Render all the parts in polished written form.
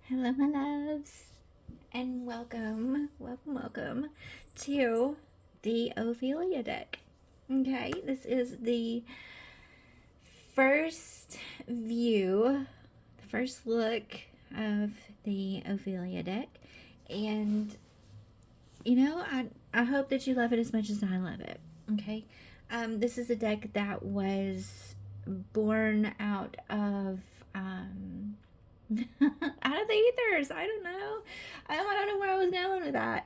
Hello, my loves, and welcome to the Ophelia deck. Okay, this is the first view, the first look of the Ophelia deck, and I hope that you love it as much as I love it. Okay, this is a deck that was born out of out of the ethers. I don't know. I don't know where I was going with that.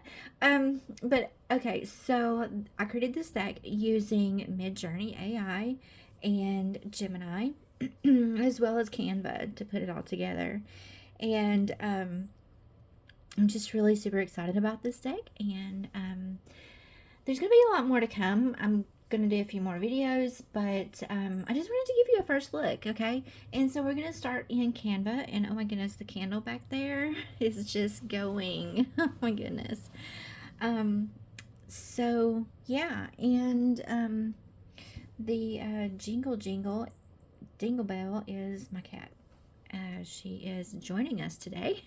But okay, so I created this deck using Midjourney AI and Gemini, as well as Canva to put it all together. And I'm just really super excited about this deck. And there's gonna be a lot more to come. I'm gonna do a few more videos, but I just wanted to give you a first look, okay? And so we're gonna start in Canva, and oh my goodness, the candle back there is just going. Oh my goodness. So yeah, and the jingle dingle bell is my cat. She is joining us today.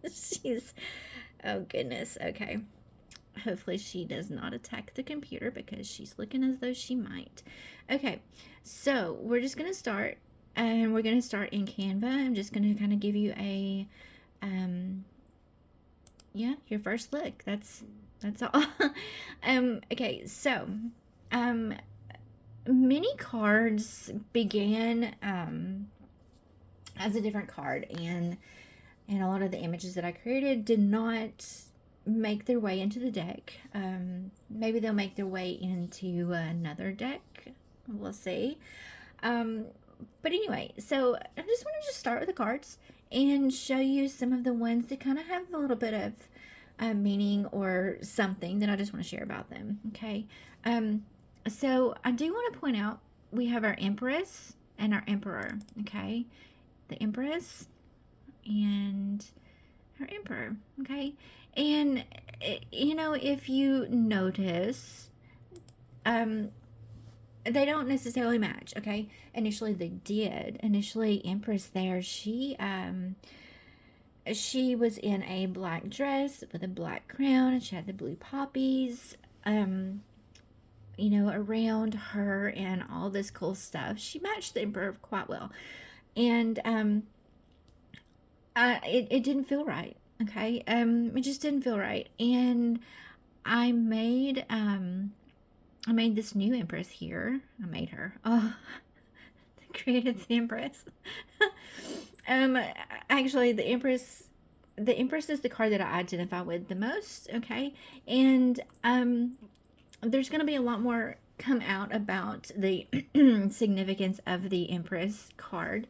She's, oh goodness, okay. Hopefully she does not attack the computer because she's looking as though she might. Okay, so we're just going to start, and we're going to start in Canva. I'm just going to kind of give you a, yeah, your first look. That's all. Okay, so, many cards began, as a different card, and a lot of the images that I created did not make their way into the deck. Maybe they'll make their way into another deck. We'll see. But anyway, so I just wanted to start with the cards and show you some of the ones that kind of have a little bit of meaning or something that I just want to share about them. Okay. So I do want to point out we have our Empress and our Emperor. Okay. The Empress and her Emperor. Okay. And if you notice, they don't necessarily match. Okay. Initially they did. Initially Empress there, she was in a black dress with a black crown, and she had the blue poppies around her and all this cool stuff. She matched the Emperor quite well. And it didn't feel right. Okay. It just didn't feel right. And I made this new Empress here. I made her. Oh, created the Empress. Actually, the Empress is the card that I identify with the most. Okay. And there's going to be a lot more come out about the significance of the Empress card,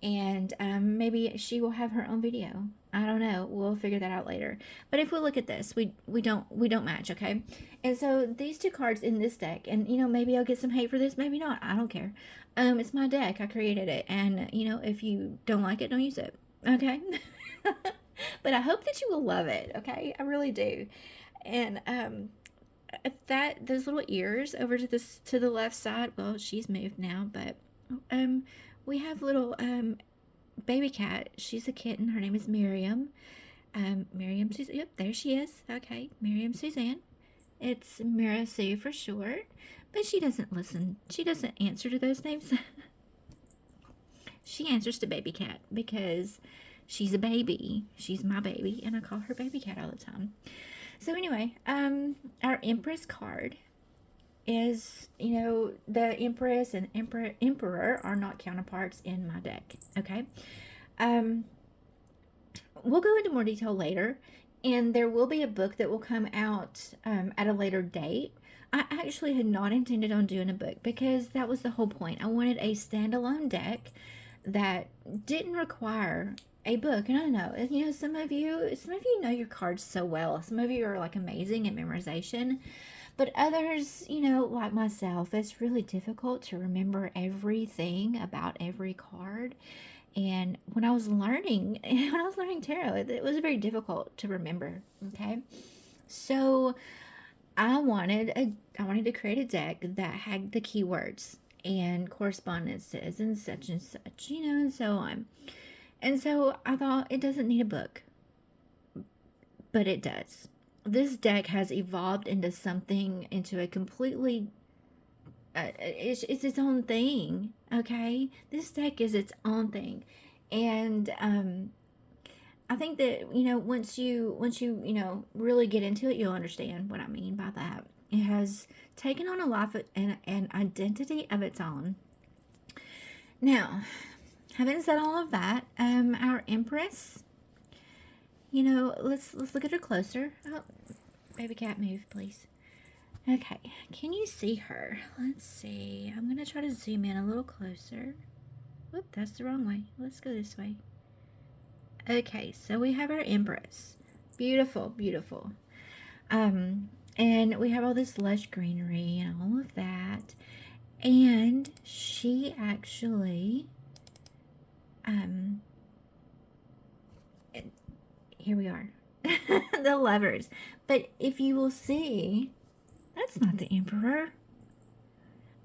and maybe she will have her own video. I don't know. We'll figure that out later. But if we look at this, we don't match, okay? And so these two cards in this deck, and maybe I'll get some hate for this, maybe not. I don't care. It's my deck. I created it, and if you don't like it, don't use it, okay? But I hope that you will love it, okay? I really do. And those little ears over to the left side. Well, she's moved now, but we have little baby cat. She's a kitten. Her name is Miriam. Miriam Suzanne. Yep, there she is. Okay, Miriam Suzanne. It's Mira Sue for short, but she doesn't listen. She doesn't answer to those names. She answers to baby cat because she's a baby. She's my baby, and I call her baby cat all the time. So anyway, our Empress card is, the Empress and Emperor are not counterparts in my deck, okay? We'll go into more detail later, and there will be a book that will come out at a later date. I actually had not intended on doing a book because that was the whole point. I wanted a standalone deck that didn't require a book. And I know, some of you know your cards so well. Some of you are like amazing at memorization, but others, like myself, it's really difficult to remember everything about every card. And when I was learning tarot, it was very difficult to remember. Okay, so I wanted to create a deck that had the keywords, and correspondences and such, and so on. And so I thought it doesn't need a book, but it does. This deck has evolved into a completely, it's its own thing, okay? This deck is its own thing. And I think that, once you really get into it, you'll understand what I mean by that. It has taken on a life and an identity of its own. Now, having said all of that, our Empress, let's look at her closer. Oh, baby cat, move, please. Okay, can you see her? Let's see. I'm going to try to zoom in a little closer. Whoop, that's the wrong way. Let's go this way. Okay, so we have our Empress. Beautiful, beautiful. And we have all this lush greenery and all of that. And she actually, here we are. The Lovers. But if you will see, that's not the Emperor.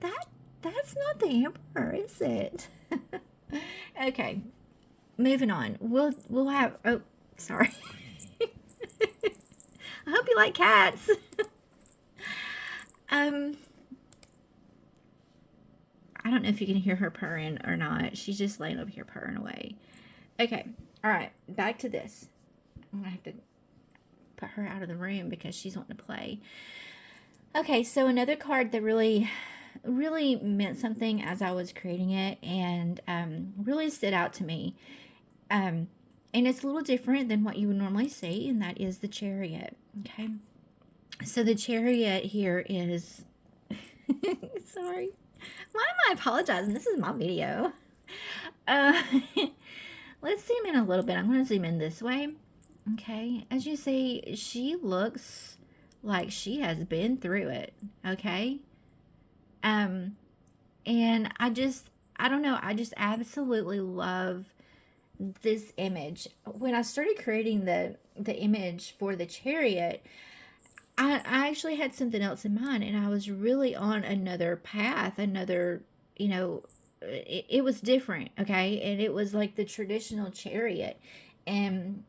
That's not the Emperor, is it? Okay, moving on. We'll have, oh, sorry. I hope you like cats. I don't know if you can hear her purring or not. She's just laying over here purring away. Okay, all right, back to this. I'm gonna have to put her out of the room because she's wanting to play. Okay, so another card that really meant something as I was creating it, and really stood out to me. And it's a little different than what you would normally see, and that is the Chariot. Okay, so the Chariot here is sorry, why am I apologizing? This is my video. Let's zoom in a little bit. I'm going to zoom in this way. Okay, as you see, she looks like she has been through it. Okay, and I don't know, I just absolutely love this image. When I started creating the image for the Chariot, I actually had something else in mind, and I was really on another path, it was different, okay? And it was like the traditional Chariot, and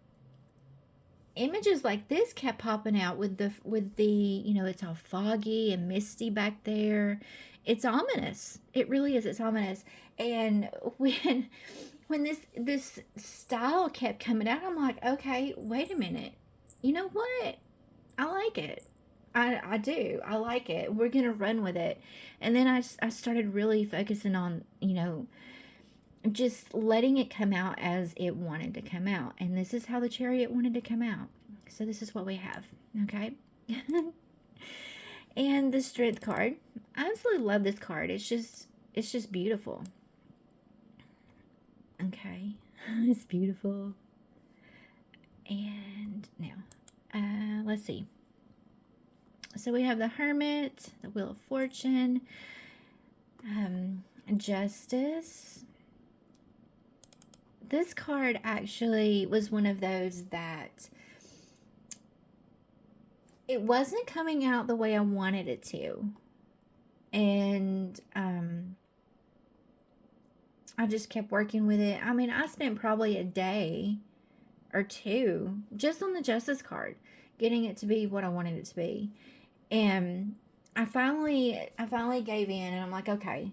images like this kept popping out with the it's all foggy and misty back there. It's ominous. It really is. It's ominous. And when this style kept coming out, I'm like, okay, wait a minute. You know what? I like it. I do. I like it. We're going to run with it. And then I started really focusing on, just letting it come out as it wanted to come out. And this is how the Chariot wanted to come out. So this is what we have. Okay. And the Strength card. I absolutely love this card. It's just beautiful. Okay. It's beautiful. And now, let's see. So we have the Hermit, the Wheel of Fortune, Justice. This card actually was one of those that it wasn't coming out the way I wanted it to. And I just kept working with it. I mean, I spent probably a day or two just on the Justice card, getting it to be what I wanted it to be. And I finally gave in, and I'm like, okay,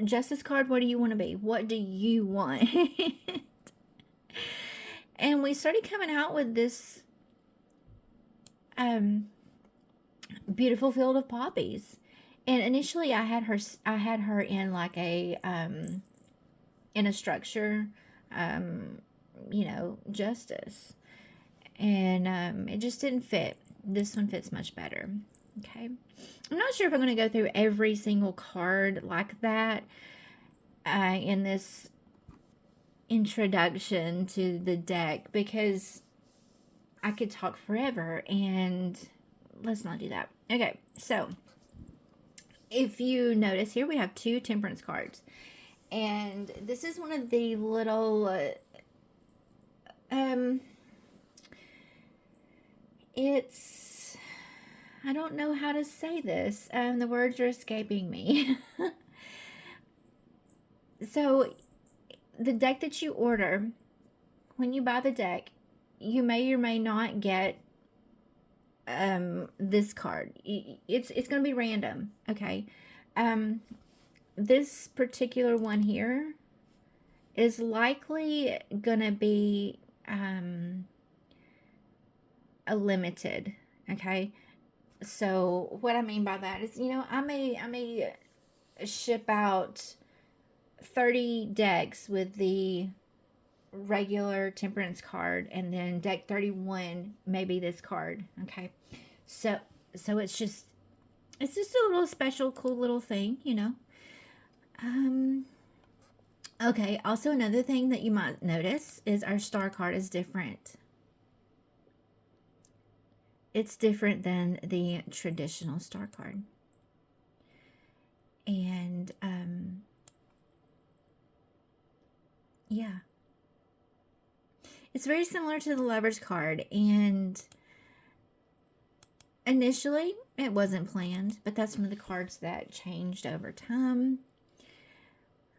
Justice card, what do you want to be? What do you want? And we started coming out with this beautiful field of poppies. And initially I had her in like a in a structure, Justice. And it just didn't fit. This one fits much better. Okay. I'm not sure if I'm going to go through every single card like that in this introduction to the deck, because I could talk forever, and let's not do that. Okay, so if you notice here, we have two Temperance cards, and this is one of the little it's, I don't know how to say this. The words are escaping me. So the deck that you order, when you buy the deck, you may or may not get this card. It's going to be random, okay? This particular one here is likely going to be a limited, okay? So what I mean by that is, I may ship out 30 decks with the regular temperance card, and then deck 31 maybe this card, okay? So it's just a little special, cool little thing, Okay, also another thing that you might notice is our star card is different. It's different than the traditional star card. And yeah, it's very similar to the Lover's card, and initially it wasn't planned, but that's one of the cards that changed over time.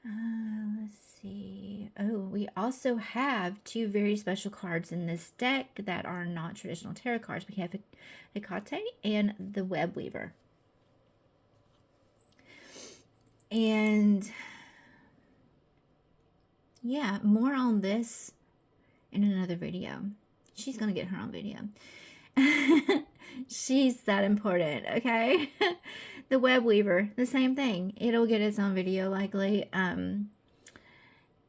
Let's see. Oh, we also have two very special cards in this deck that are not traditional tarot cards. We have Hecate and the Web Weaver. And yeah, more on this in another video. She's going to get her own video. She's that important, okay? The Web Weaver, the same thing. It'll get its own video likely. And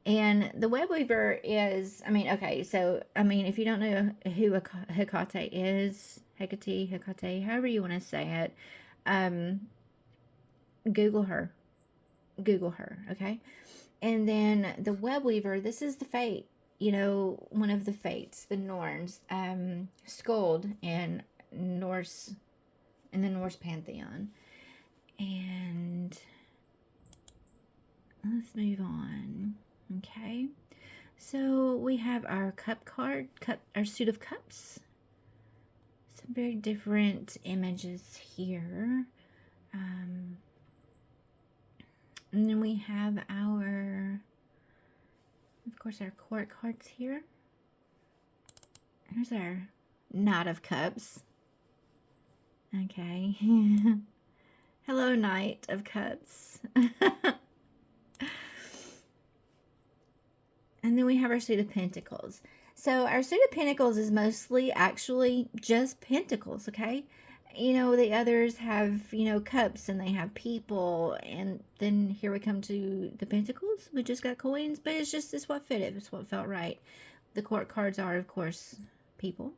the Web Weaver is, okay, so, if you don't know who Hecate is, Hecate, however you want to say it, Google her, okay? And then the Web Weaver, this is the fate, one of the fates, the Norns, Skuld in the Norse pantheon. And let's move on. Okay, so we have our cup card, our suit of cups. Some very different images here. And then we have our court cards here. Here's our Knight of Cups. Okay. Hello, Knight of Cups. And then we have our Suit of Pentacles. So our Suit of Pentacles is mostly actually just pentacles, okay? The others have, cups, and they have people, and then here we come to the pentacles. We just got coins, but it's what fitted. It's what felt right. The court cards are, of course, people.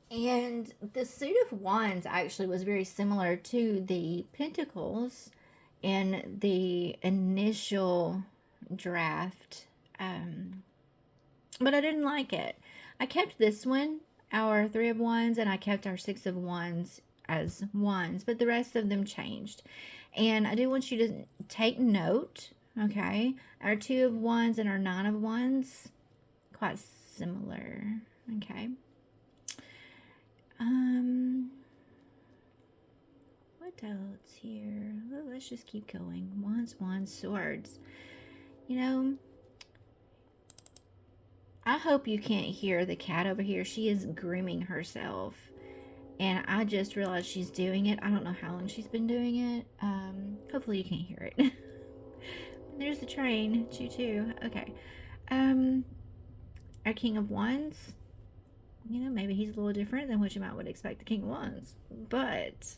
And the Suit of Wands actually was very similar to the pentacles in the initial draft, but I didn't like it. I kept this one, our Three of Wands, and I kept our Six of Wands as wands, but the rest of them changed. And I do want you to take note, okay? Our Two of Wands and our Nine of Wands, quite similar, okay? What else here? Well, let's just keep going. Wands, Swords. I hope you can't hear the cat over here. She is grooming herself, and I just realized she's doing it. I don't know how long she's been doing it. Hopefully you can't hear it. There's the train. Choo-choo. Okay. Our King of Wands. Maybe he's a little different than what you would expect the King of Wands, but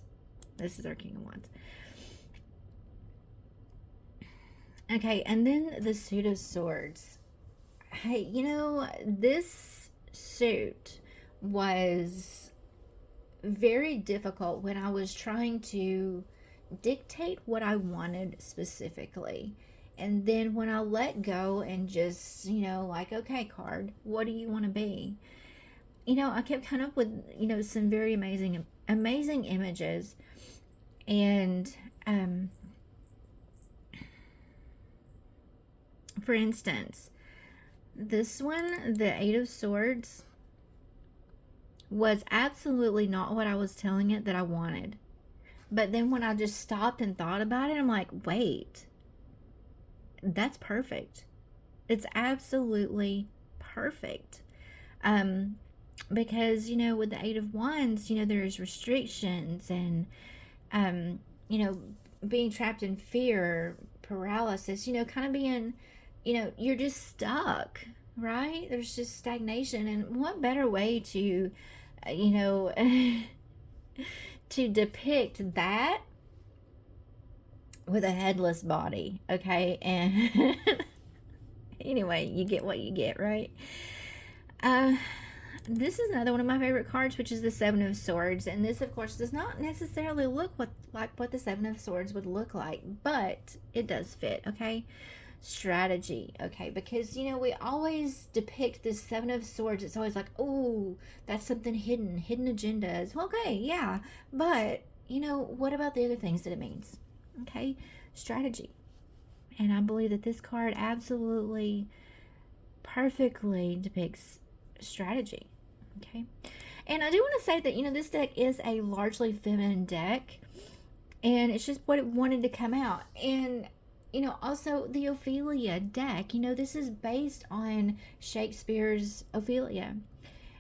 this is our King of Wands. Okay, and then the Suit of Swords. Hey, this suit was very difficult when I was trying to dictate what I wanted specifically. And then when I let go and just, okay, card, what do you want to be? I kept coming up with, some very amazing images. And, for instance, this one, the Eight of Swords, was absolutely not what I was telling it that I wanted. But then when I just stopped and thought about it, I'm like, wait, that's perfect. It's absolutely perfect. Because, with the Eight of Wands, there's restrictions and, um, you know, being trapped in fear, paralysis, kind of being, you're just stuck, right? There's just stagnation. And what better way to, to depict that with a headless body, okay? And anyway, you get what you get, right? This is another one of my favorite cards, which is the Seven of Swords. And this, of course, does not necessarily look like what the Seven of Swords would look like, but it does fit, okay? Strategy, okay? Because, we always depict this Seven of Swords. It's always like, oh, that's something hidden agendas. Well, okay, yeah. But, what about the other things that it means? Okay? Strategy. And I believe that this card absolutely perfectly depicts strategy. Okay. And I do want to say that, this deck is a largely feminine deck. And it's just what it wanted to come out. And, also the Ophelia deck, this is based on Shakespeare's Ophelia.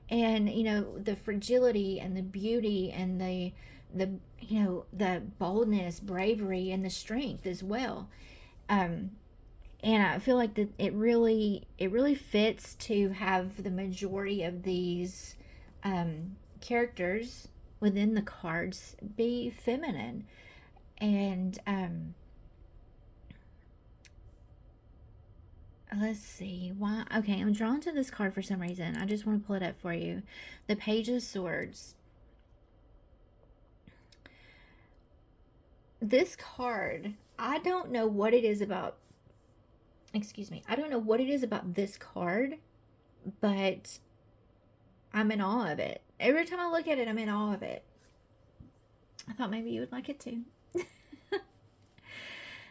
And, the fragility and the beauty and the boldness, bravery, and the strength as well. And I feel like that it really fits to have the majority of these characters within the cards be feminine. And let's see why. Okay, I'm drawn to this card for some reason. I just want to pull it up for you. The Page of Swords. This card, I don't know what it is about. Excuse me. I don't know what it is about this card, but I'm in awe of it. Every time I look at it, I'm in awe of it. I thought maybe you would like it too.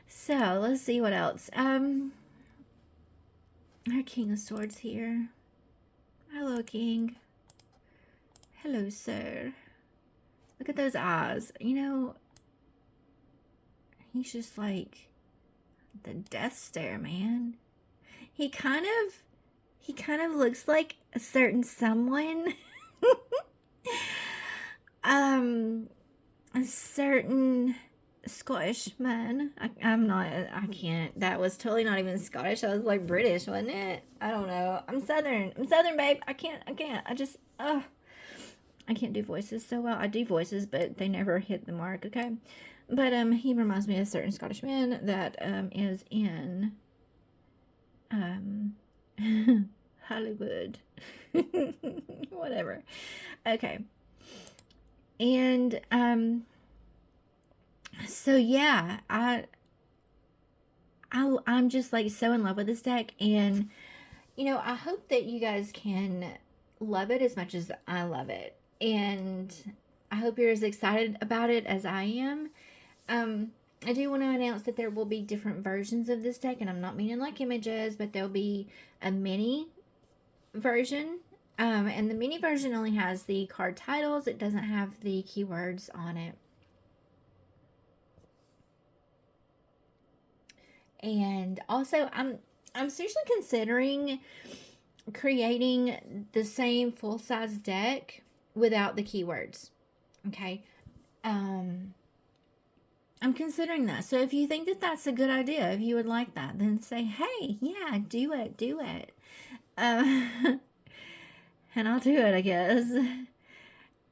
So, let's see what else. Our King of Swords here. Hello, King. Hello, sir. Look at those eyes. He's just like the death stare, man. He kind of looks like a certain someone. A certain Scottish man. I can't. That was totally not even Scottish. I was like British, wasn't it? I don't know. I'm Southern, babe. I can't. I can't do voices so well. I do voices, but they never hit the mark, okay? But he reminds me of a certain Scottish man that is in Hollywood. Whatever. Okay. And so yeah, I'm just like so in love with this deck, and I hope that you guys can love it as much as I love it, and I hope you're as excited about it as I am. I do want to announce that there will be different versions of this deck, and I'm not meaning like images, but there'll be a mini version. And the mini version only has the card titles. It doesn't have the keywords on it. And also, I'm seriously considering creating the same full-size deck without the keywords. Okay. I'm considering that. So if you think that that's a good idea, if you would like that, then say, hey, yeah, do it. And I'll do it, I guess.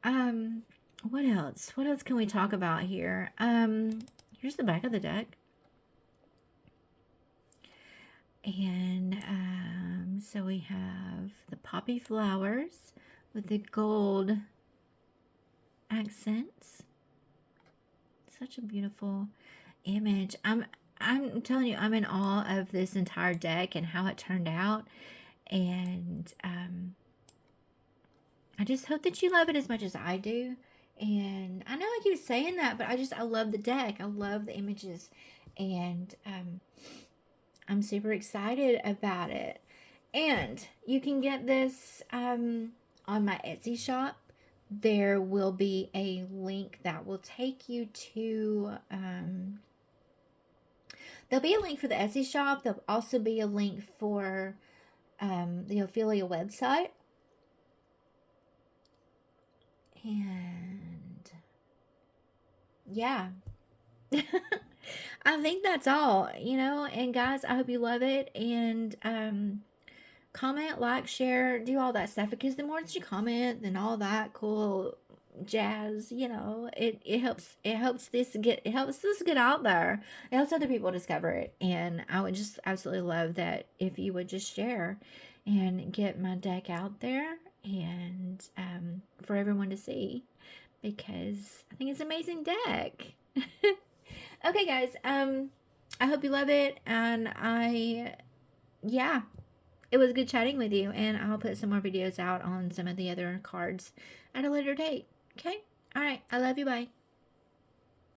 What else? What else can we talk about here? Here's the back of the deck. And so we have the poppy flowers with the gold accents. Such a beautiful image. I'm telling you, I'm in awe of this entire deck and how it turned out. And I just hope that you love it as much as I do. And I know I keep saying that, but I love the deck. I love the images. And I'm super excited about it. And you can get this on my Etsy shop. There will be a link that will take you to There'll be a link for the Etsy shop. There'll also be a link for the Ophelia website. And yeah. I think that's all, you know. And guys, I hope you love it. And comment, like, share, do all that stuff, because the more that you comment and all that cool jazz, you know, it helps this get out there. It helps other people discover it. And I would just absolutely love that if you would just share and get my deck out there, and for everyone to see, because I think it's an amazing deck. Okay, guys, I hope you love it, and yeah, it was good chatting with you, and I'll put some more videos out on some of the other cards at a later date. Okay? All right. I love you. Bye.